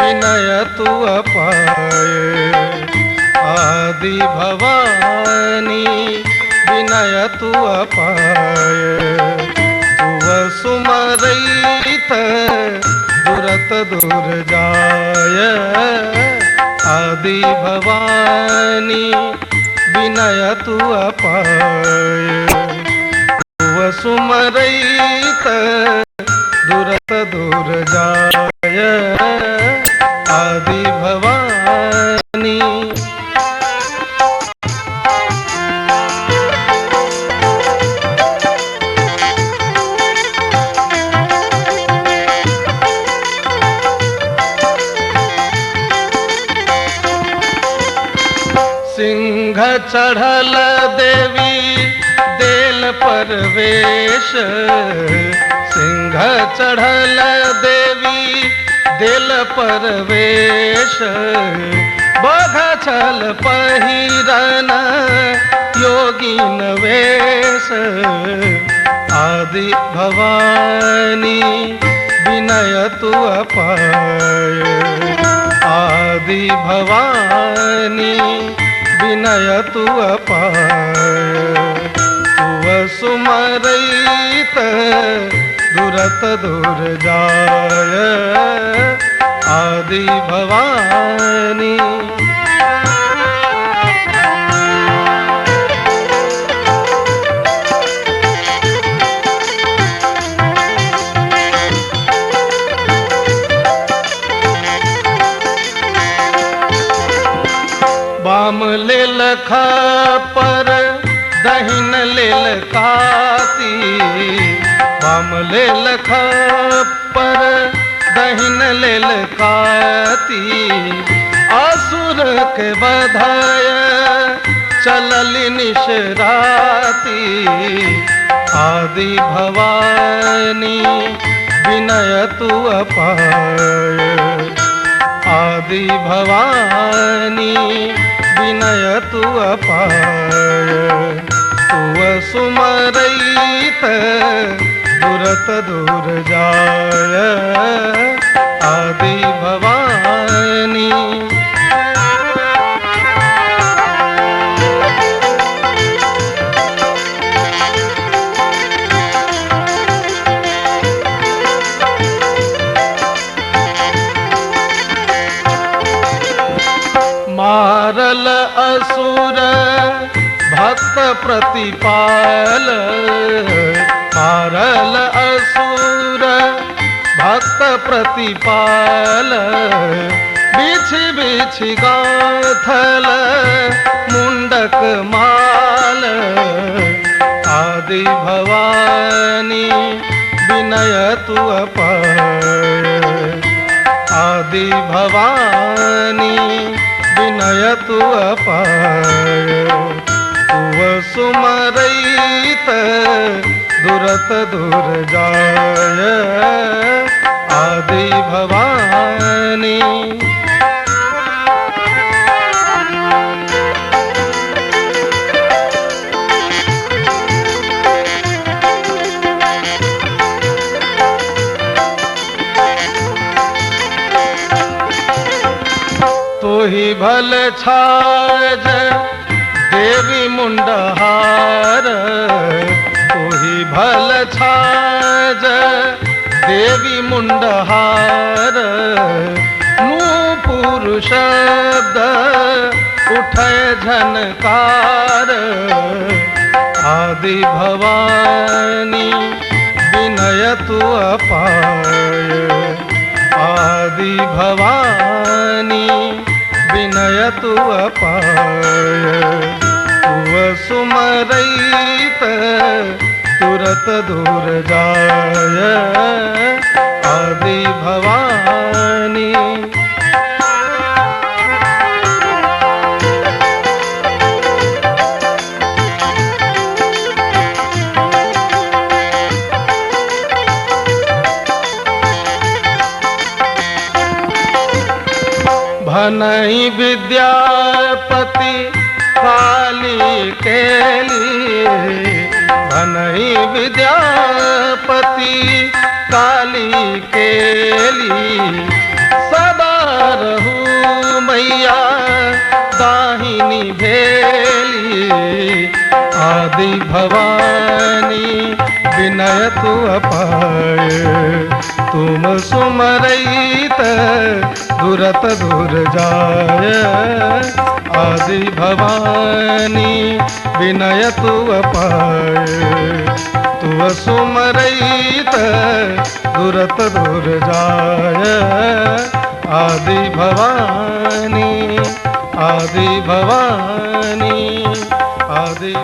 विनय तू अपाय। आदि भवानी विनय तू अपाय। तुव सुमरैत दुरत दूर जाय। आदि भवानी विनय तू अपाय। तुव सुमरैत दुरत दूर जाय। आदि भवानी सिंह चढ़ल देवी देल परवेश। सिंह चढ़ल देवी देल परवेश। बघ छल पहिरन योगीन वेश। आदि भवानी विनय तू अपाय। आदि भवानी विनय तू अपाय। तुव सुमरैत दुरत दूर जाय। आदि भवानी बाम लेल खापर दहिन लेल काती। बाम लेल खापर दहिन लेल काती। असुर के बधाय चलली निशराती। आदि भवानी विनय तू अपाय। आदि भवानी विनय तू अपाय। तुव सुमरैत दुरत दूर जाय। आदि भवानी मारल असुर भक्त प्रतिपाल। मारल असुर भक्त प्रतिपाल। बिछि बिछि गाथल मुंडक माल। आदि भवानी विनय तू अपाय। आदि भवानी विनय तू अपाय। तुव सुमरैत दुरत दूर जाय। आदि भवानी तोहि भल छाज देवी मुंडहार। तोहि भल छाज देवी मुंडहार। नूपुर शब्द उठय झनकार। आदि भवानी विनय तू अपाय। आदि भवानी विनय तू अपाय। तुव सुमरैत तुरत दूर जाय। आदि भवानी भनहि विद्यापति काली केली। भनहि विद्यापति काली केली। सदा आदि भवानी विनय तु अपाय, तुम सुमरैत दुरत दूर जाय। आदि भवानी विनय तु अपाय, तु सुमरैत दुरत दूर जाय। आदि भवानी, आदि भवानी, आदि